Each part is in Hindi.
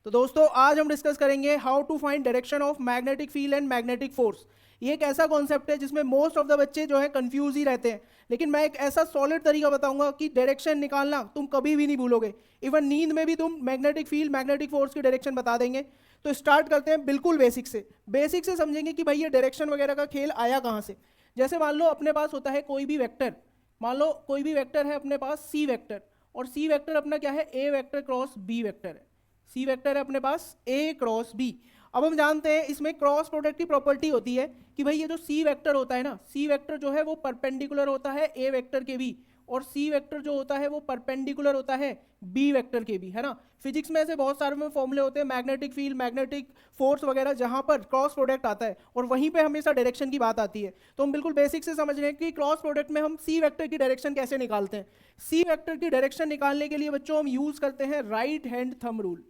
तो दोस्तों आज हम डिस्कस करेंगे how to find direction of magnetic field and magnetic force. ये एक ऐसा कॉन्सेप्ट है जिसमें मोस्ट ऑफ द बच्चे जो है कंफ्यूज ही रहते हैं, लेकिन मैं एक ऐसा सॉलिड तरीका बताऊंगा कि डायरेक्शन निकालना तुम कभी भी नहीं भूलोगे। इवन नींद में भी तुम मैग्नेटिक फील्ड मैग्नेटिक फोर्स की डायरेक्शन बता देंगे। तो स्टार्ट करते हैं बिल्कुल बेसिक से समझेंगे कि भाई ये डायरेक्शन वगैरह का खेल आया कहाँ से। जैसे मान लो अपने पास होता है कोई भी वेक्टर, मान लो कोई भी वेक्टर है अपने पास सी वेक्टर, और सी वेक्टर अपना क्या है, ए वेक्टर क्रॉस बी वेक्टर है। सी वेक्टर है अपने पास ए क्रॉस बी। अब हम जानते हैं इसमें क्रॉस प्रोडक्ट की प्रॉपर्टी होती है कि भाई ये जो सी वेक्टर होता है ना, सी वेक्टर जो है वो परपेंडिकुलर होता है ए वेक्टर के भी, और सी वेक्टर जो होता है वो परपेंडिकुलर होता है बी वेक्टर के भी, है ना। फिजिक्स में ऐसे बहुत सारे फॉर्मूले होते हैं, मैग्नेटिक फील्ड मैग्नेटिक फोर्स वगैरह, जहां पर क्रॉस प्रोडक्ट आता है और वहीं पे हमेशा डायरेक्शन की बात आती है। तो हम बिल्कुल बेसिक से समझ रहे हैं कि क्रॉस प्रोडक्ट में हम सी वेक्टर की डायरेक्शन कैसे निकालते हैं। सी वेक्टर की डायरेक्शन निकालने के लिए बच्चों हम यूज करते हैं right hand thumb rule.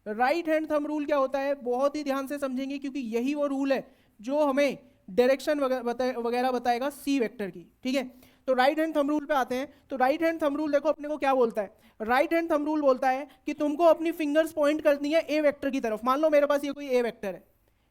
Right hand thumb rule क्या होता है, बहुत ही ध्यान से समझेंगे क्योंकि यही वो रूल है जो हमें डायरेक्शन वगैरह बताएगा सी वेक्टर की, ठीक है। तो राइट हैंड थंब रूल पे आते हैं। तो राइट हैंड थंब रूल देखो अपने को क्या बोलता है। राइट हैंड थंब रूल बोलता है कि तुमको अपनी फिंगर्स पॉइंट करनी है ए वेक्टर की तरफ। मान लो मेरे पास ये कोई ए वेक्टर है,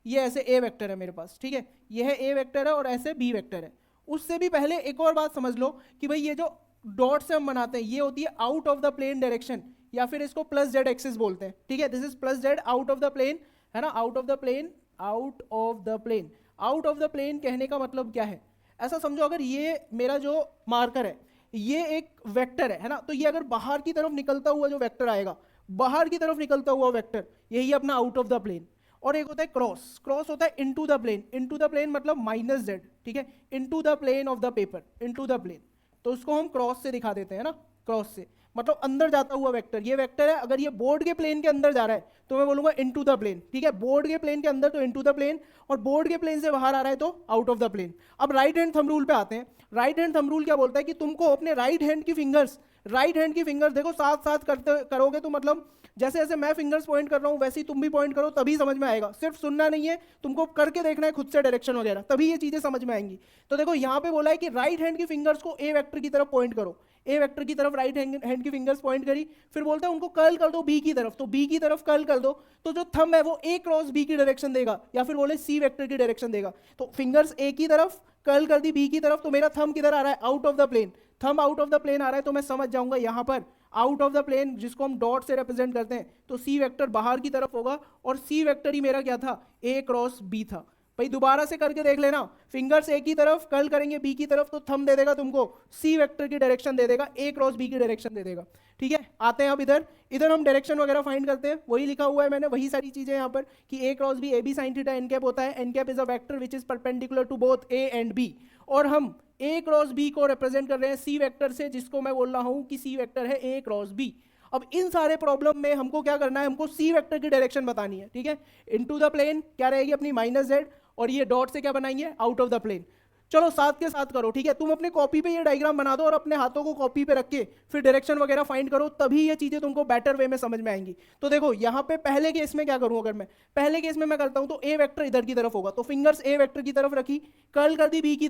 ये ऐसे ए वेक्टर है मेरे पास, ठीक है, ये है ए वेक्टर है और ऐसे बी वेक्टर है। उससे भी पहले एक और बात समझ लो कि भाई ये जो डॉट से हम बनाते हैं ये होती है out of the plane direction, या फिर इसको प्लस जेड एक्सिस बोलते हैं, ठीक है। This is plus z out of the plane, है ना, out of the plane, out of the plane. Out of the plane कहने का मतलब क्या है, ऐसा समझो अगर ये मेरा जो मार्कर है ये एक वेक्टर है ना, तो ये अगर बाहर की तरफ निकलता हुआ जो वेक्टर आएगा, बाहर की तरफ निकलता हुआ वेक्टर, यही अपना आउट ऑफ द प्लेन। और एक होता है क्रॉस, क्रॉस होता है into the plane, into the plane मतलब माइनस जेड, ठीक है, into the plane of the paper, into the plane. तो उसको हम क्रॉस से दिखा देते हैं ना, क्रॉस से मतलब अंदर जाता हुआ वेक्टर। ये वेक्टर है, अगर ये बोर्ड के प्लेन के अंदर जा रहा है तो मैं बोलूंगा इनटू द प्लेन, ठीक है। बोर्ड के प्लेन के अंदर तो इनटू द प्लेन, और बोर्ड के प्लेन से बाहर आ रहा है तो आउट ऑफ द प्लेन। अब राइट हैंड थंब रूल पे आते हैं। राइट हैंड थंब रूल क्या बोलता है कि तुमको अपने राइट हैंड की फिंगर्स देखो साथ साथ करते करोगे तो मतलब जैसे जैसे मैं फिंगर्स पॉइंट कर रहा हूं वैसे ही तुम भी पॉइंट करो, तभी समझ में आएगा। सिर्फ सुनना नहीं है, तुमको करके देखना है खुद से डायरेक्शन वगैरह, तभी ये चीजें समझ में आएंगी। तो देखो यहाँ पे बोला है कि राइट हैंड की फिंगर्स को ए वेक्टर की तरफ पॉइंट करो, ए वेक्टर की तरफ राइट हैंड की फिंगर्स पॉइंट करी, फिर बोलता है उनको कर्ल कर दो बी की तरफ, तो बी की तरफ कर्ल कर दो, तो जो थंब है वो ए क्रॉस बी की डायरेक्शन देगा, या फिर बोले सी वेक्टर की डायरेक्शन देगा। तो फिंगर्स ए की तरफ, कर्ल कर दी बी की तरफ, तो मेरा थंब किधर आ रहा है, out of the plane. Thumb out of the plane आ रहा है तो मैं समझ जाऊंगा यहाँ पर आउट ऑफ द प्लेन, जिसको हम डॉट से रिप्रेजेंट करते हैं, तो सी वेक्टर बाहर की तरफ होगा, और सी वेक्टर ही मेरा क्या था, ए क्रॉस बी था। भाई दोबारा से करके देख लेना, फिंगर्स ए की तरफ, कर्ल करेंगे बी की तरफ, तो थंब दे देगा तुमको सी वेक्टर की डायरेक्शन दे देगा, ए क्रॉस बी की डायरेक्शन दे देगा, ठीक है। आते हैं अब इधर हम डायरेक्शन वगैरह फाइंड करते हैं। वही लिखा हुआ है मैंने, वही सारी चीजें यहाँ पर कि A cross B, A B sine theta N cap होता है, N cap is a vector which is perpendicular to both A and B, और हम ए क्रॉस बी को रिप्रेजेंट कर रहे हैं सी वेक्टर से, जिसको मैं बोल रहा हूं कि सी वेक्टर है ए क्रॉस बी। अब इन सारे प्रॉब्लम में हमको क्या करना है, हमको सी वेक्टर की डायरेक्शन बतानी है, ठीक है। इनटू द प्लेन क्या रहेगी अपनी, माइनस जेड, और ये डॉट से क्या बनाएंगे, आउट ऑफ द प्लेन। चलो साथ के साथ करो, ठीक है। तुम अपने कॉपी पे ये डायग्राम बना दो और अपने हाथों को कॉपी पे रख के फिर डायरेक्शन वगैरह फाइंड करो, तभी ये चीजें तुमको बेटर वे में समझ में आएंगी। तो देखो यहाँ पे पहले केस में क्या करूँ, अगर मैं पहले केस में मैं करता हूँ तो ए वेक्टर इधर की तरफ होगा, तो फिंगर्स ए वेक्टर की तरफ रखी, कर्ल कर दी बी की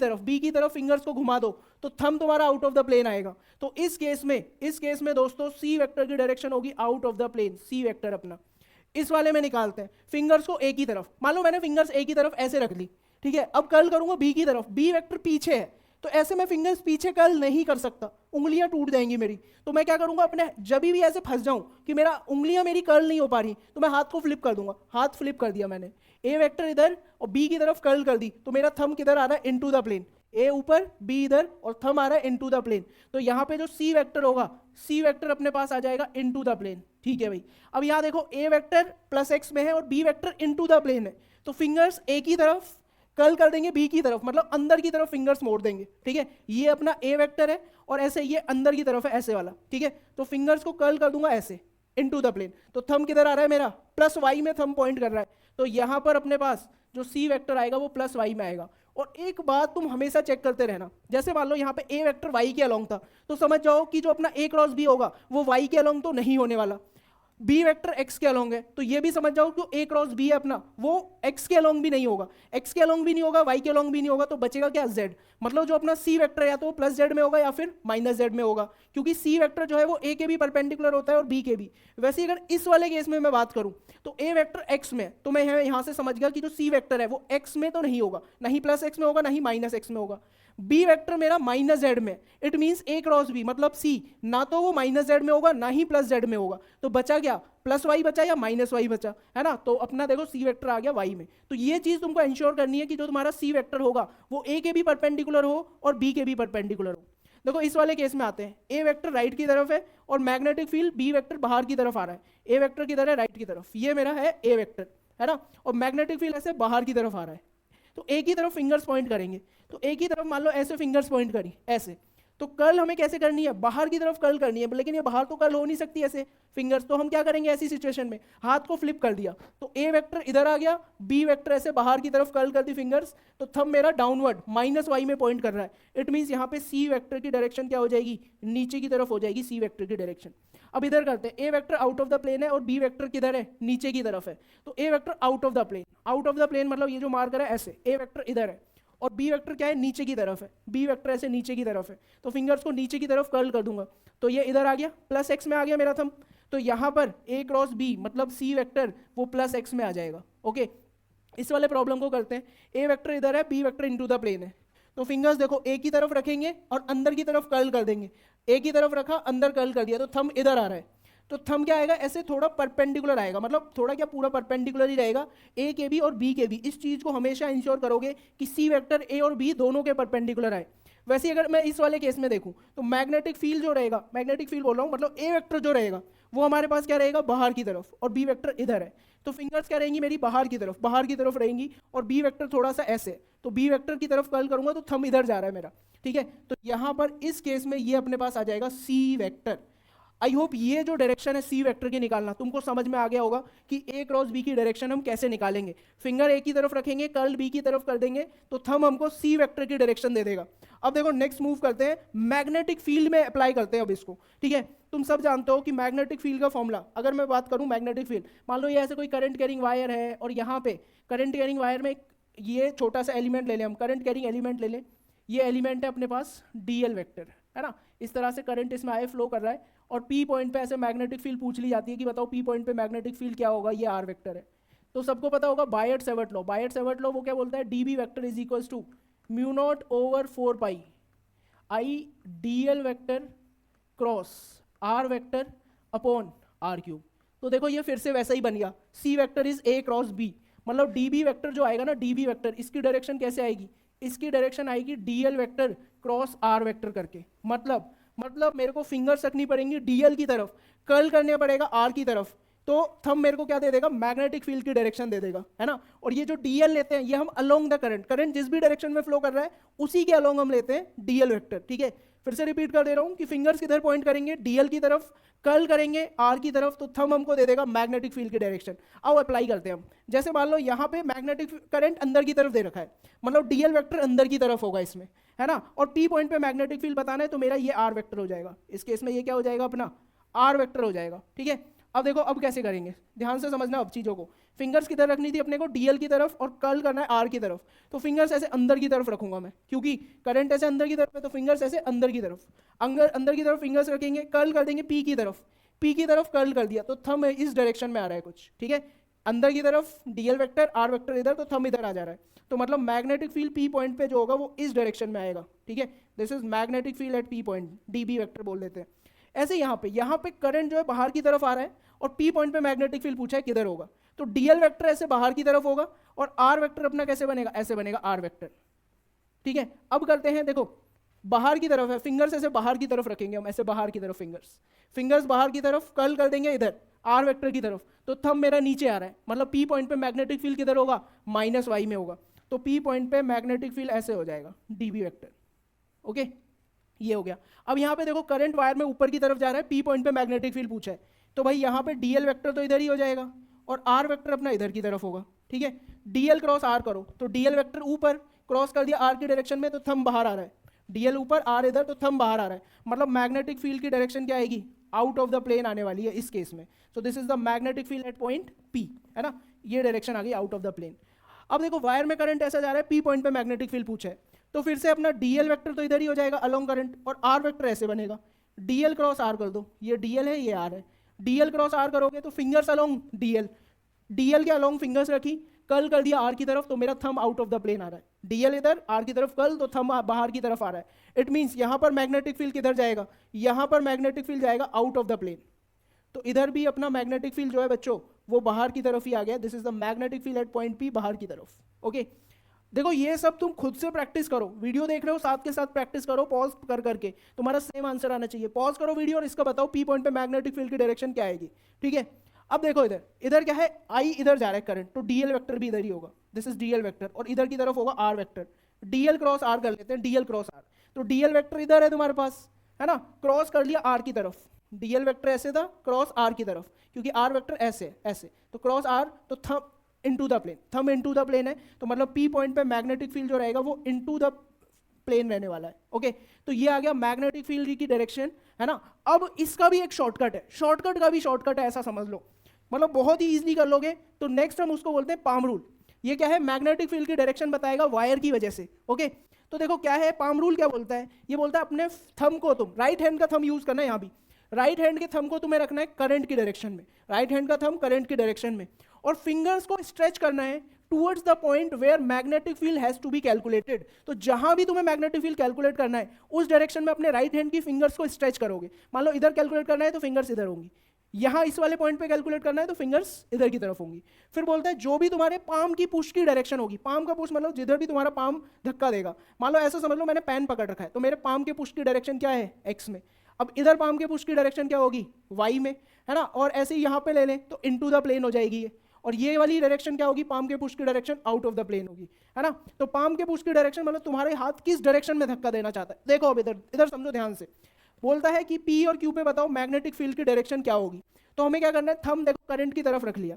तरफ फिंगर्स को घुमा दो, तो थंब तुम्हारा आउट ऑफ द प्लेन आएगा। तो इस केस में दोस्तों सी वेक्टर की डायरेक्शन होगी out of the plane, C vector अपना। इस वाले में निकालते हैं फिंगर्स को ए की तरफ। मान लो मैंने फिंगर्स ए की तरफ ऐसे रख ली, ठीक है। अब कर्ल करूंगा बी की तरफ, बी वेक्टर पीछे है, तो ऐसे मैं फिंगर्स पीछे कर्ल नहीं कर सकता, उंगलियां टूट जाएंगी मेरी। तो मैं क्या करूंगा, अपने जब भी ऐसे फंस जाऊं कि मेरा उंगलियां मेरी कर्ल नहीं हो पा रही, तो मैं हाथ को फ्लिप कर दूंगा। हाथ फ्लिप कर दिया मैंने, ए वेक्टर इधर और बी की तरफ कर्ल कर दी, तो मेरा थंब किधर आ रहा है, इनटू द प्लेन, ए ऊपर बी इधर और थंब आ रहा है इनटू द प्लेन। तो यहाँ पे जो सी वेक्टर होगा, सी वेक्टर अपने पास आ जाएगा इनटू द प्लेन, ठीक है भाई। अब यहाँ देखो ए वेक्टर प्लस एक्स में है और B vector into the plane है, तो फिंगर्स ए की तरफ कर्ल कर देंगे बी की तरफ, मतलब अंदर की तरफ फिंगर्स मोड़ देंगे, ठीक है। ये अपना ए वेक्टर है और ऐसे ये अंदर की तरफ है, ऐसे वाला, ठीक है। तो फिंगर्स को कर्ल कर दूंगा ऐसे इनटू द प्लेन, तो थंब किधर आ रहा है मेरा, प्लस वाई में थंब पॉइंट कर रहा है, तो यहां पर अपने पास जो सी वेक्टर आएगा वो प्लस वाई में आएगा। और एक बात तुम हमेशा चेक करते रहना, जैसे मान लो यहाँ पे ए वेक्टर वाई के अलोंग था, तो समझ जाओ कि जो अपना ए क्रॉस बी होगा वो वाई के अलोंग तो नहीं होने वाला। बी वेक्टर एक्स के अलोंग है, तो ये भी समझ जाओ कि ए क्रॉस बी है अपना, वो एक्स के अलोंग भी नहीं होगा, एक्स के अलोंग भी नहीं होगा, वाई के अलोंग भी नहीं होगा, तो बचेगा क्या, जेड। मतलब जो अपना सी वेक्टर या तो वो प्लस जेड में होगा या फिर माइनस जेड में होगा, क्योंकि सी वेक्टर जो है वो ए के भी परपेंडिकुलर होता है और बी के भी। वैसे अगर इस वाले केस में मैं बात करूं तो ए वेक्टर एक्स में, तो मैं यहां से समझ गया कि जो सी वेक्टर है वो एक्स में तो नहीं होगा, नहीं प्लस एक्स में होगा, नहीं माइनस एक्स में होगा। बी वेक्टर मेरा माइनस जेड में, it means A cross B, मतलब सी ना तो वो माइनस जेड में होगा ना ही प्लस जेड में होगा, तो बचा क्या, प्लस वाई बचा या माइनस वाई बचा, है ना। तो अपना देखो सी वेक्टर आ गया वाई में। तो ये चीज तुमको इंश्योर करनी है कि जो तुम्हारा सी वेक्टर होगा वो ए के भी परपेंडिकुलर हो और बी के भी परपेंडिकुलर हो। देखो इस वाले केस में आते हैं, ए वेक्टर राइट की तरफ है और मैग्नेटिक फील्ड बी वेक्टर बाहर की तरफ आ रहा है, ए वेक्टर किधर है, राइट की तरफ, ये मेरा है ए वेक्टर, है ना, और मैग्नेटिक फील्ड ऐसे बाहर की तरफ आ रहा है। तो एक ही तरफ फिंगर्स पॉइंट करेंगे, तो एक ही तरफ मान लो ऐसे फिंगर्स पॉइंट करी ऐसे, तो कर्ल हमें कैसे करनी है, बाहर की तरफ कर्ल करनी है, लेकिन ये बाहर तो कर्ल हो नहीं सकती ऐसे फिंगर्स, तो हम क्या करेंगे ऐसी सिचुएशन में, हाथ को फ्लिप कर दिया, तो ए वेक्टर इधर आ गया, बी वेक्टर ऐसे बाहर की तरफ कर्ल कर दी फिंगर्स, तो थंब मेरा डाउनवर्ड माइनस वाई में पॉइंट कर रहा है। इट मींस यहाँ पे सी वेक्टर की डायरेक्शन क्या हो जाएगी, नीचे की तरफ हो जाएगी सी वेक्टर की डायरेक्शन। अब इधर करते हैं, A vector out of the plane है और बी वेक्टर किधर है, नीचे की तरफ है, तो A vector out of the plane, out of the plane मतलब ये जो मार्कर है ऐसे, ए वेक्टर इधर है और बी वेक्टर क्या है, नीचे की तरफ है, बी वेक्टर ऐसे नीचे की तरफ है, तो फिंगर्स को नीचे की तरफ कर्ल कर दूंगा, तो ये इधर आ गया, प्लस एक्स में आ गया मेरा थंब, तो यहाँ पर ए क्रॉस बी मतलब सी वेक्टर वो प्लस एक्स में आ जाएगा। ओके, इस वाले प्रॉब्लम को करते हैं, ए वेक्टर इधर है, B vector into the plane है, तो फिंगर्स देखो ए की तरफ रखेंगे और अंदर की तरफ कर्ल कर देंगे, ए की तरफ रखा अंदर कर्ल कर दिया, तो थंब इधर आ रहा है, तो थंब क्या आएगा, ऐसे थोड़ा परपेंडिकुलर आएगा, मतलब थोड़ा क्या पूरा परपेंडिकुलर ही रहेगा ए के भी और बी के भी। इस चीज को हमेशा इंश्योर करोगे कि सी वेक्टर ए और बी दोनों के परपेंडिकुलर आए। वैसे अगर मैं इस वाले केस में देखूं तो मैग्नेटिक फील्ड जो रहेगा, मैग्नेटिक फील्ड बोल रहा हूं मतलब ए वेक्टर जो रहेगा वो हमारे पास क्या रहेगा, बाहर की तरफ, और बी वेक्टर इधर है, तो फिंगर्स क्या रहेंगी मेरी, बाहर की तरफ रहेंगी, और बी वेक्टर थोड़ा सा ऐसे, तो बी वेक्टर की तरफ कर्ल करूंगा तो थंब इधर जा रहा है मेरा, ठीक है। तो यहां पर इस केस में ये अपने पास आ जाएगा सी वेक्टर। आई होप ये जो डायरेक्शन है सी वेक्टर की निकालना तुमको समझ में आ गया होगा कि ए क्रॉस बी की डायरेक्शन हम कैसे निकालेंगे। फिंगर ए की तरफ रखेंगे, कर्ल बी की तरफ कर देंगे, तो थंब हमको सी वेक्टर की डायरेक्शन दे देगा। अब देखो नेक्स्ट मूव करते हैं, मैग्नेटिक फील्ड में अप्लाई करते हैं अब इसको, ठीक है। तुम सब जानते हो कि मैग्नेटिक फील्ड का फॉर्मूला, अगर मैं बात करूं मैग्नेटिक फील्ड, मान लो ये ऐसे कोई करंट कैरिंग वायर है और यहाँ पे करंट कैरिंग वायर में ये छोटा सा एलिमेंट ले लें हम, करंट कैरिंग एलिमेंट ले लें, ये एलिमेंट है अपने पास डीएल वेक्टर, है ना, इस तरह से करंट इसमें आए फ्लो कर रहा है, और पी पॉइंट पे ऐसे मैग्नेटिक फील्ड पूछ ली जाती है कि बताओ पी पॉइंट पे मैग्नेटिक फील्ड क्या होगा, ये आर वेक्टर है। तो सबको पता होगा Biot Savart law, Biot Savart law वो क्या बोलता है, dB vector is equals to mu naught over 4 pi I dL vector cross are vector upon R cube. तो देखो ये फिर से वैसा ही बन गया, C vector is A cross B, मतलब डीबी वेक्टर जो आएगा ना, डीबी वेक्टर इसकी डायरेक्शन कैसे आएगी, इसकी डायरेक्शन आएगी dl vector cross are vector करके, मतलब मेरे को फिंगर्स रखनी पड़ेंगी डीएल की तरफ, कर्ल करने पड़ेगा आर की तरफ, तो थंब मेरे को क्या दे देगा, मैग्नेटिक फील्ड की डायरेक्शन दे देगा, है ना। और ये जो डीएल लेते हैं ये हम अलोंग द करंट जिस भी डायरेक्शन में फ्लो कर रहा है उसी के अलोंग हम लेते हैं डीएल वेक्टर, ठीक है। फिर से रिपीट कर दे रहा हूं कि फिंगर्स किधर पॉइंट करेंगे, डीएल की तरफ, कर्ल करेंगे आर की तरफ, तो थंब हमको दे देगा मैग्नेटिक फील्ड की डायरेक्शन। आओ अप्लाई करते हैं हम, जैसे मान लो यहाँ पे मैग्नेटिक करंट अंदर की तरफ दे रखा है, मतलब डीएल वेक्टर अंदर की तरफ होगा इसमें, है ना, और पी पॉइंट पे मैग्नेटिक फील्ड बताना है, तो मेरा ये आर वेक्टर हो जाएगा, इस केस में ये क्या हो जाएगा अपना आर वेक्टर हो जाएगा, ठीक है। अब देखो अब कैसे करेंगे, ध्यान से समझना अब चीजों को, फिंगर्स किधर रखनी थी अपने को, डीएल की तरफ, और कर्ल करना है आर की तरफ, तो फिंगर्स ऐसे अंदर की तरफ रखूंगा मैं, क्योंकि करंट ऐसे अंदर की तरफ है, तो फिंगर्स ऐसे अंदर की तरफ, अंदर की तरफ फिंगर्स रखेंगे, कर्ल कर देंगे पी की तरफ कर्ल कर दिया, तो थंब इस डायरेक्शन में आ रहा है कुछ, ठीक है, अंदर की तरफ डीएल वेक्टर आर वेक्टर इधर, तो थंब इधर आ जा रहा है, तो मतलब मैग्नेटिक फील्ड पी पॉइंट पे जो होगा वो इस डायरेक्शन में आएगा, ठीक है। This is magnetic field eight P point, dB vector बोल देते हैं। ऐसे यहाँ पे करंट जो है बाहर की तरफ आ रहा है और पी पॉइंट पे मैग्नेटिक फील्ड पूछा है किधर होगा, तो डीएल वेक्टर ऐसे बाहर की तरफ होगा और आर वेक्टर अपना कैसे बनेगा, ऐसे बनेगा आर वेक्टर, ठीक है। अब करते हैं, देखो बाहर की तरफ है, फिंगर्स ऐसे बाहर की तरफ रखेंगे हम, ऐसे बाहर की तरफ फिंगर्स बाहर की तरफ, कर्ल कर देंगे इधर आर वेक्टर की तरफ, तो थंब मेरा नीचे आ रहा है, मतलब पी पॉइंट पे मैग्नेटिक फील्ड किधर होगा, माइनस वाई में होगा, तो पी पॉइंट पे मैग्नेटिक फील्ड ऐसे हो जाएगा डीबी वेक्टर, ओके, ये हो गया। अब यहाँ पे देखो करंट वायर में ऊपर की तरफ जा रहा है, पी पॉइंट पे मैग्नेटिक फील्ड पूछा है, तो भाई यहाँ पे डीएल वेक्टर तो इधर ही हो जाएगा और आर वेक्टर अपना इधर की तरफ होगा, ठीक है। डीएल क्रॉस आर करो, तो डीएल वेक्टर ऊपर क्रॉस कर दिया आर की डायरेक्शन में, तो थंब बाहर आ रहा है, डीएल ऊपर आर इधर, तो थंब बाहर आ रहा है, मतलब मैग्नेटिक फील्ड की डायरेक्शन क्या आएगी, आउट ऑफ द प्लेन आने वाली है इस केस में। So this is the magnetic field at point P, है ना, ये डायरेक्शन आ गई आउट ऑफ द प्लेन। अब देखो वायर में करंट ऐसा जा रहा है, पी पॉइंट पे मैग्नेटिक फील्ड पूछा है, तो फिर से अपना डीएल वेक्टर तो इधर ही हो जाएगा अलोंग करंट, और आर वेक्टर ऐसे बनेगा, डीएल क्रॉस आर कर दो, ये डीएल है ये आर है, डीएल क्रॉस आर करोगे तो फिंगर्स अलोंग डीएल, डीएल के अलोंग फिंगर्स रखी, कल कर दिया आर की तरफ, तो मेरा thumb out of the plane आ रहा है, डीएल इधर आर की तरफ कल, तो थंब बाहर की तरफ आ रहा है। इट मींस यहां पर मैग्नेटिक फील्ड किधर जाएगा, यहां पर मैग्नेटिक फील्ड जाएगा आउट ऑफ द प्लेन, तो इधर भी अपना मैग्नेटिक फील्ड जो है बच्चों वो बाहर की तरफ ही आ गया। This is the magnetic field at point P, बाहर की तरफ। ओके देखो ये सब तुम खुद से प्रैक्टिस करो, वीडियो देख रहे हो साथ के साथ प्रैक्टिस करो, पॉज कर करके तुम्हारा सेम आंसर आना चाहिए। पॉज करो वीडियो और इसका बताओ पी पॉइंट पे मैग्नेटिक फील्ड की डायरेक्शन क्या आएगी, ठीक है। अब देखो इधर इधर क्या है, आई इधर जा रहा है करंट, तो डीएल वेक्टर भी इधर ही होगा, दिस इज डीएल वेक्टर, और इधर की तरफ होगा r vector, dl cross r कर लेते हैं, डीएल क्रॉस आर, तो डीएल वेक्टर इधर है तुम्हारे पास, है ना, क्रॉस कर लिया आर की तरफ, डीएल वेक्टर ऐसे था क्रॉस आर की तरफ, क्योंकि आर वेक्टर ऐसे ऐसे, तो क्रॉस आर, तो thumb into the plane, thumb into the plane है, तो मतलब पी पॉइंट पे मैग्नेटिक फील्ड जो रहेगा वो इनटू द प्लेन रहने वाला है। ओके तो ये आ गया मैग्नेटिक फील्ड की डायरेक्शन, है ना। अब इसका भी एक शॉर्टकट है, शॉर्टकट का भी शॉर्टकट है, ऐसा समझ लो, मतलब बहुत ही इजीली कर लोगे। तो नेक्स्ट हम उसको बोलते हैं पाम रूल। ये क्या है, मैग्नेटिक फील्ड की डायरेक्शन बताएगा वायर की वजह से। ओके तो देखो क्या है, पाम रूल क्या बोलता है, ये बोलता है अपने थंब को, तुम राइट हैंड का थंब यूज करना है, यहाँ भी राइट हैंड के थंब को तुम्हें रखना है करंट की डायरेक्शन में, राइट हैंड का थंब करंट की डायरेक्शन में, और फिंगर्स को स्ट्रेच करना है towards the point where magnetic field has to be calculated. तो जहां भी तुम्हें मैग्नेटिक फील्ड कैलकुलेट करना है उस डायरेक्शन में अपने राइट हैंड की फिंगर्स को स्ट्रेच करोगे। मान लो इधर कैलकुलेट करना है तो फिंगर्स इधर होंगी, यहां इस वाले पॉइंट पे कैलकुलेट करना है तो फिंगर्स इधर की तरफ होंगी। फिर बोलता है जो भी तुम्हारे पाम की पुश की डायरेक्शन होगी, पाम का पुश मतलब जिधर भी तुम्हारा पाम धक्का देगा, मान लो ऐसा समझ लो मैंने पेन पकड़ रखा है, तो मेरे पाम के पुश की डायरेक्शन क्या है, एक्स में, अब इधर पाम के पुश की डायरेक्शन क्या होगी, वाई में, है ना, और ऐसे ही यहाँ पे ले लें तो इनटू द प्लेन हो जाएगी ये, और ये वाली डायरेक्शन क्या होगी, पाम के पुश की direction out of the plane होगी, है ना। तो पाम के पुश की डायरेक्शन मतलब तुम्हारे हाथ किस डायरेक्शन में धक्का देना चाहता है। देखो अब इधर इधर समझो ध्यान से, बोलता है कि पी और क्यू पे बताओ मैग्नेटिक फील्ड की डायरेक्शन क्या होगी। तो हमें क्या करना है, थंब देखो करंट की तरफ रख लिया,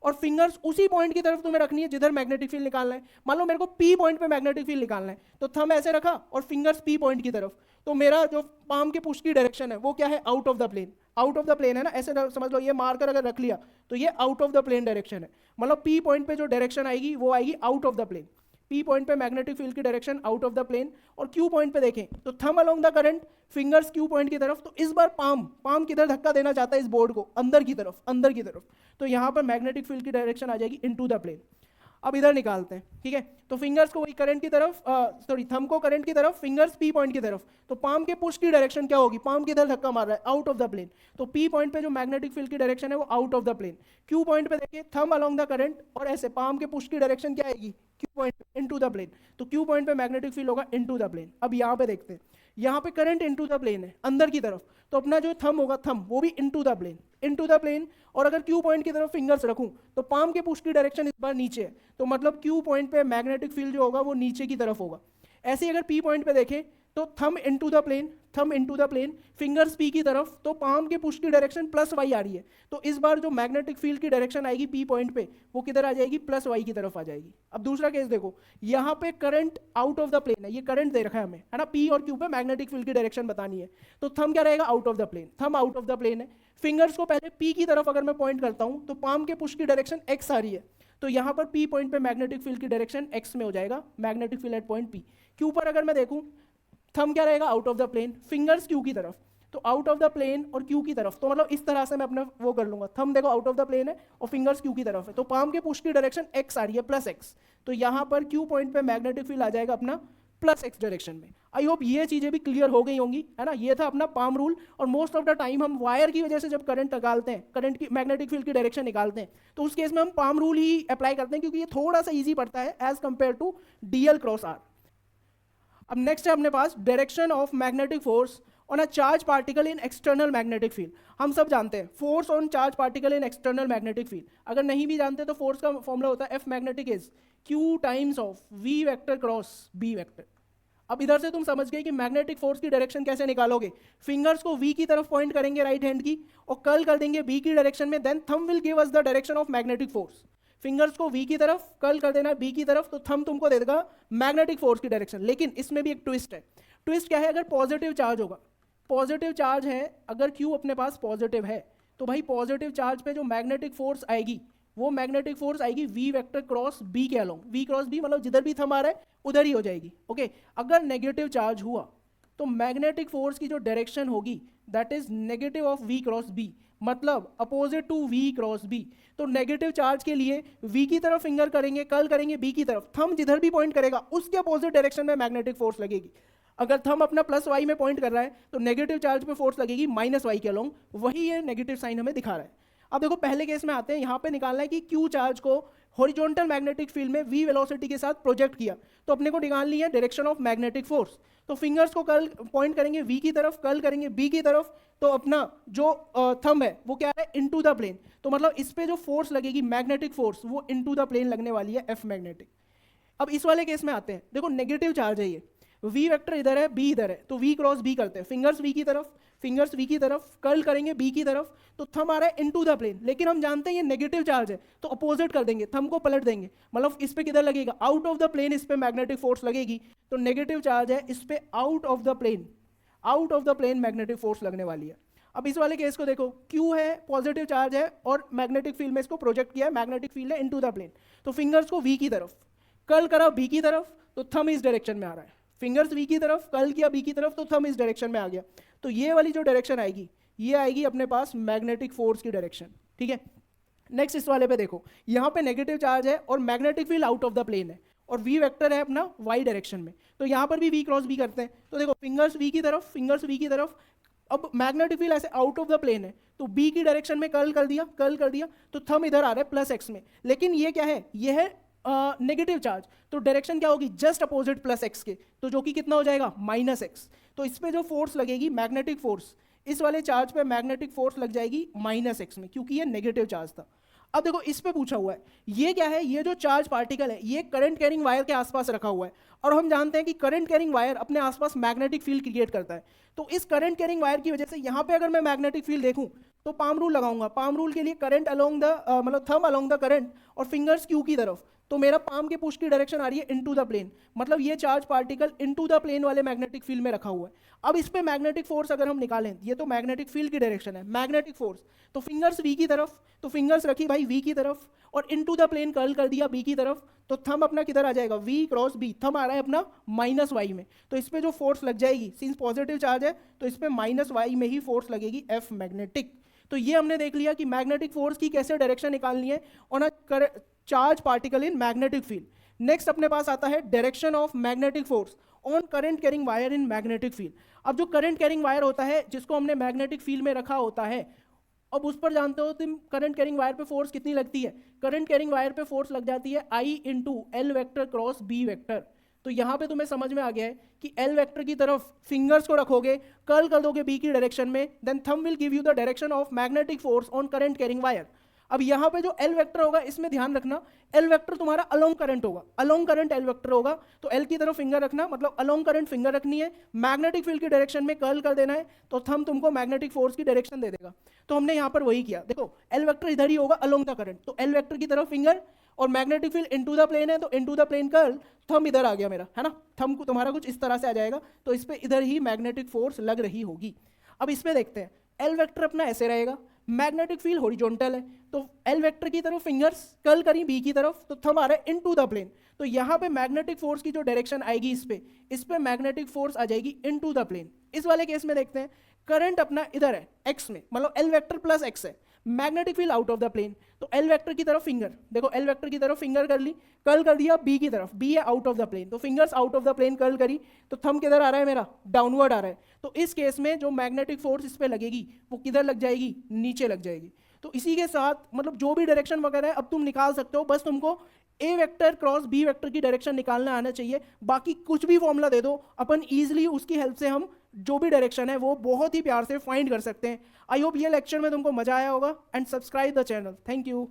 और फिंगर्स उसी पॉइंट की तरफ तुम्हें रखनी है जिधर मैग्नेटिक फील्ड निकालना है। मान लो मेरे को पी पॉइंट पे मैग्नेटिक फील्ड निकालना है, तो थंब ऐसे रखा और फिंगर्स पी पॉइंट की तरफ, तो मेरा जो पाम के पुश की डायरेक्शन है वो क्या है, out of the plane, out of the plane है ना, ऐसे समझ लो, ये मार्कर अगर रख लिया तो ये out of the plane direction है, मतलब पी पॉइंट पे जो डायरेक्शन आएगी वो आएगी out of the plane. P point पे मैग्नेटिक फील्ड की direction out of the plane, और क्यू पॉइंट पे देखें तो thumb along the current, fingers Q point की तरफ, तो इस बार पाम किधर धक्का देना चाहता है, इस बोर्ड को अंदर की तरफ, अंदर की तरफ, तो यहां पर मैग्नेटिक फील्ड की डायरेक्शन आ जाएगी इनटू द प्लेन। अब इधर निकालते हैं, ठीक है, तो फिंगर्स को वही करंट की तरफ, सॉरी थंब को करंट की तरफ, फिंगर्स पी पॉइंट की तरफ, तो पाम के पुश की डायरेक्शन क्या होगी, पाम किधर धक्का मार रहा है, आउट ऑफ द प्लेन, तो पी पॉइंट पे जो मैग्नेटिक फील्ड की डायरेक्शन है वो out of the plane. Q point पे देखिए थंब अलोंग द करंट, और ऐसे पाम के पुश की डायरेक्शन क्या आएगी, Q point into the plane, तो क्यू पॉइंट पे मैग्नेटिक फील्ड होगा इनटू द प्लेन। अब यहाँ पे देखते हैं, यहाँ पे करंट इनटू द प्लेन है अंदर की तरफ, तो अपना जो थंब होगा, थंब वो भी into the plane, into the plane, और अगर क्यू पॉइंट की तरफ फिंगर्स रखूं तो पाम के पुश की डायरेक्शन इस बार नीचे है, तो मतलब क्यू पॉइंट पे मैग्नेटिक फील्ड जो होगा वो नीचे की तरफ होगा। ऐसे ही अगर पी पॉइंट पे देखें तो thumb into the plane, thumb into the plane, fingers P की तरफ, तो पाम के पुश की डायरेक्शन प्लस वाई आ रही है, तो इस बार जो मैग्नेटिक फील्ड की डायरेक्शन आएगी पी पॉइंट पे वो किधर आ जाएगी, प्लस वाई की तरफ आ जाएगी। अब दूसरा केस देखो, यहाँ पे current out of the plane है, ये करंट दे रखा है हमें, है ना, पी और क्यू पे मैग्नेटिक फील्ड की डायरेक्शन बतानी है, तो थंब क्या रहेगा, out of the plane, thumb out of the plane है। फिंगर्स को पहले पी की तरफ अगर मैं पॉइंट करता हूँ तो पाम के पुश की डायरेक्शन एक्स आ रही है, तो यहाँ पर पी पॉइंट पे मैग्नेटिक फील्ड की डायरेक्शन एक्स में हो जाएगा, magnetic field at point P. Q पर अगर मैं देखूँ, थंब क्या रहेगा, out of the plane, fingers Q की तरफ, तो आउट ऑफ द प्लेन और क्यू की तरफ, तो मतलब इस तरह से मैं अपना वो कर लूंगा, थंब देखो आउट ऑफ द प्लेन है और फिंगर्स क्यू की तरफ है, तो पाम के पुश की डायरेक्शन एक्स आ रही है, प्लस एक्स, तो यहाँ पर क्यू पॉइंट पे मैग्नेटिक फील्ड आ जाएगा अपना प्लस एक्स डायरेक्शन में। आई होप ये चीजें भी क्लियर हो गई होंगी, है ना। ये था अपना पाम रूल, और मोस्ट ऑफ द टाइम हम वायर की वजह से जब करंट निकालते हैं, करंट की मैग्नेटिक फील्ड की डायरेक्शन निकालते हैं, तो उस केस में हम पाम रूल ही अप्लाई करते हैं, क्योंकि ये थोड़ा सा ईजी पड़ता है as compare to dL cross R. अब नेक्स्ट है अपने पास direction of magnetic force on a charge particle in external magnetic field. हम सब जानते हैं force on charge particle in external magnetic field, अगर नहीं भी जानते तो फोर्स का फॉर्मूला होता है F magnetic is q times of v vector cross B vector. अब इधर से तुम समझ गए कि मैग्नेटिक फोर्स की डायरेक्शन कैसे निकालोगे, फिंगर्स को वी की तरफ पॉइंट करेंगे राइट हैंड की और कर्ल कर देंगे बी की डायरेक्शन में, then thumb will give us the direction of magnetic force. Fingers को वी की तरफ कर्ल कर देना बी की तरफ, तो थंब तुमको दे देगा मैग्नेटिक फोर्स की डायरेक्शन। लेकिन इसमें भी एक ट्विस्ट है। ट्विस्ट क्या है, अगर पॉजिटिव चार्ज होगा, पॉजिटिव चार्ज है, अगर Q अपने पास पॉजिटिव है तो भाई पॉजिटिव चार्ज पे जो मैग्नेटिक फोर्स आएगी वो मैग्नेटिक फोर्स आएगी V वेक्टर क्रॉस B के अलोंग, V क्रॉस B मतलब जिधर भी थंब आ रहा है उधर ही हो जाएगी। ओके, अगर नेगेटिव चार्ज हुआ तो मैग्नेटिक फोर्स की जो डायरेक्शन होगी that is negative of V cross B, मतलब opposite to V cross B। तो नेगेटिव चार्ज के लिए V की तरफ फिंगर करेंगे, कर्ल करेंगे B की तरफ, थंब जिधर भी पॉइंट करेगा उसके अपोजिट डायरेक्शन में मैग्नेटिक फोर्स लगेगी। अगर थंब अपना प्लस y में पॉइंट कर रहा है तो नेगेटिव चार्ज पे फोर्स लगेगी माइनस y के अलोंग, वही ये नेगेटिव साइन हमें दिखा रहा है। अब देखो पहले केस में आते हैं, यहाँ पे निकालना है कि Q चार्ज को हॉरिजॉन्टल मैग्नेटिक फील्ड में V वेलोसिटी के साथ प्रोजेक्ट किया, तो अपने को निकालनी है डायरेक्शन ऑफ मैग्नेटिक फोर्स। तो फिंगर्स को कर्ल पॉइंट करेंगे V की तरफ, कर्ल करेंगे B की तरफ, तो अपना जो थंब है वो क्या है, इनटू द प्लेन। तो मतलब इस पे जो फोर्स लगेगी मैग्नेटिक फोर्स वो इनटू द प्लेन लगने वाली है F मैग्नेटिक। अब इस वाले केस में आते हैं, देखो नेगेटिव चार्ज है ये, V वेक्टर इधर है, B इधर है, तो V क्रॉस B करते हैं, फिंगर्स V की तरफ, फिंगर्स V की तरफ, कर्ल करेंगे B की तरफ, तो थंब आ रहा है इनटू द प्लेन। लेकिन हम जानते हैं ये नेगेटिव चार्ज है तो अपोजिट कर देंगे, थंब को पलट देंगे, मतलब इस पे किधर लगेगा, आउट ऑफ द प्लेन इस पे मैग्नेटिक फोर्स लगेगी। तो नेगेटिव चार्ज है इस पे out of the plane, out of the plane magnetic force लगने वाली है। अब इस वाले केस को देखो, Q है, पॉजिटिव चार्ज है और मैग्नेटिक फील्ड में इसको प्रोजेक्ट किया है, मैग्नेटिक फील्ड है इनटू द प्लेन। तो फिंगर्स को V की तरफ, कर्ल करा B की तरफ, तो थंब इस डायरेक्शन में आ रहा है, फिंगर्स V की तरफ, कर्ल किया B की तरफ, तो थंब इस डायरेक्शन में आ गया। तो ये वाली जो डायरेक्शन आएगी ये आएगी अपने पास मैग्नेटिक फोर्स की डायरेक्शन। ठीक है, नेक्स्ट इस वाले पे देखो, यहाँ पे नेगेटिव चार्ज है और magnetic field out of the plane है और V वेक्टर है अपना Y डायरेक्शन में, तो यहाँ पर भी V क्रॉस B करते हैं। तो देखो फिंगर्स V की तरफ, फिंगर्स V की तरफ, अब मैग्नेटिक फील्ड ऐसे आउट ऑफ द प्लेन है तो B की डायरेक्शन में कर्ल कर दिया, कर्ल कर दिया, तो थंब इधर आ रहा है प्लस x में। लेकिन ये क्या है, ये है नेगेटिव चार्ज, तो डायरेक्शन क्या होगी, जस्ट अपोजिट प्लस एक्स के, तो जो कि कितना हो जाएगा माइनस एक्स। तो इस पे जो फोर्स लगेगी मैग्नेटिक फोर्स, इस वाले चार्ज पे मैग्नेटिक फोर्स लग जाएगी माइनस एक्स में, क्योंकि ये नेगेटिव चार्ज था। अब देखो इस पे पूछा हुआ है, ये क्या है, ये जो चार्ज पार्टिकल है ये करंट कैरिंग वायर के आसपास रखा हुआ है और हम जानते हैं कि करंट कैरिंग वायर अपने आसपास मैग्नेटिक फील्ड क्रिएट करता है। तो इस करंट कैरिंग वायर की वजह से यहाँ पे अगर मैं मैग्नेटिक फील्ड देखूं तो पाम रूल लगाऊंगा, पाम रूल के लिए करंट अलोंग द मतलब थंब अलोंग द करंट और फिंगर्स Q की तरफ, तो मेरा पाम के पुश की डायरेक्शन आ रही है इनटू द प्लेन, मतलब ये charge particle into the plane वाले मैग्नेटिक फील्ड में रखा हुआ है। अब इस पे मैग्नेटिक फोर्स अगर हम निकालें, ये तो मैग्नेटिक फील्ड की डायरेक्शन है, मैग्नेटिक फोर्स, तो फिंगर्स V की तरफ, तो फिंगर्स रखी भाई V की तरफ और इनटू द प्लेन कर्ल कर दिया B की तरफ, तो थंब अपना किधर आ जाएगा, V क्रॉस B, थंब आ रहा है अपना माइनस Y में, तो इस पे जो फोर्स लग जाएगी, सिंस पॉजिटिव चार्ज है तो इस पे माइनस Y में ही फोर्स लगेगी F मैग्नेटिक। तो ये हमने देख लिया कि मैग्नेटिक फोर्स की कैसे डायरेक्शन निकालनी है on a charge particle in magnetic field. Next अपने पास आता है direction of magnetic force on current carrying wire in magnetic field. अब जो करंट कैरिंग वायर होता है जिसको हमने मैग्नेटिक फील्ड में रखा होता है, अब उस पर जानते हो तुम करंट कैरिंग वायर पे फोर्स कितनी लगती है, करंट कैरिंग वायर पे फोर्स लग जाती है I into L vector cross B vector. तो यहाँ पे तुम्हें समझ में आ गया है कि एल वेक्टर की तरफ फिंगर्स को रखोगे, कर्ल कर दोगे B की डायरेक्शन में, then thumb will give you the direction of magnetic force on current carrying wire. अब यहाँ पे जो एल वेक्टर होगा इसमें ध्यान रखना, एल वेक्टर तुम्हारा अलोंग करंट होगा, अलोंग करंट एल वेक्टर होगा, तो एल की तरफ फिंगर रखना, मतलब अलोंग करंट फिंगर रखनी है, मैग्नेटिक फील्ड की डायरेक्शन में कर्ल कर देना है, तो थंब तुमको मैग्नेटिक फोर्स की डायरेक्शन दे देगा। तो हमने यहाँ पर वही किया, देखो एल वेक्टर इधर ही होगा अलोंग द करंट, तो एल वेक्टर की तरफ फिंगर और magnetic field into the plane है तो into the plane curl, thumb इधर आ गया मेरा, है ना, थंब को तुम्हारा कुछ इस तरह से आ जाएगा, तो इस पे इधर ही मैग्नेटिक फोर्स लग रही होगी। अब इसमें देखते हैं, एल वेक्टर अपना ऐसे रहेगा, मैग्नेटिक फील्ड हॉरिजॉन्टल है, तो एल वेक्टर की तरफ फिंगर्स कर्ल करी B की तरफ, तो थंब आ रहा है इनटू द प्लेन, तो यहाँ पे मैग्नेटिक फोर्स की जो डायरेक्शन आएगी इस पे मैग्नेटिक फोर्स आ जाएगी इनटू द प्लेन। इस वाले केस में देखते हैं, करंट अपना इधर है x में, मतलब एल वेक्टर प्लस x है, magnetic field out of the plane, तो एल वेक्टर की तरफ फिंगर, देखो एल वेक्टर की तरफ फिंगर कर ली, कर्ल कर दिया B की तरफ, B है आउट ऑफ द प्लेन, तो fingers out of the plane curl करी, तो थंब किधर आ रहा है मेरा, डाउनवर्ड आ रहा है, तो इस केस में जो मैग्नेटिक फोर्स इस पे लगेगी वो किधर लग जाएगी, नीचे लग जाएगी। तो इसी के साथ मतलब जो भी डायरेक्शन वगैरह है अब तुम निकाल सकते हो, बस तुमको ए वेक्टर क्रॉस B वेक्टर की डायरेक्शन निकालना आना चाहिए, बाकी कुछ भी फॉर्मूला दे दो अपन ईजिली उसकी हेल्प से हम जो भी डायरेक्शन है वो बहुत ही प्यार से फाइंड कर सकते हैं। आई होप ये लेक्चर में तुमको मजा आया होगा and subscribe the channel. Thank you.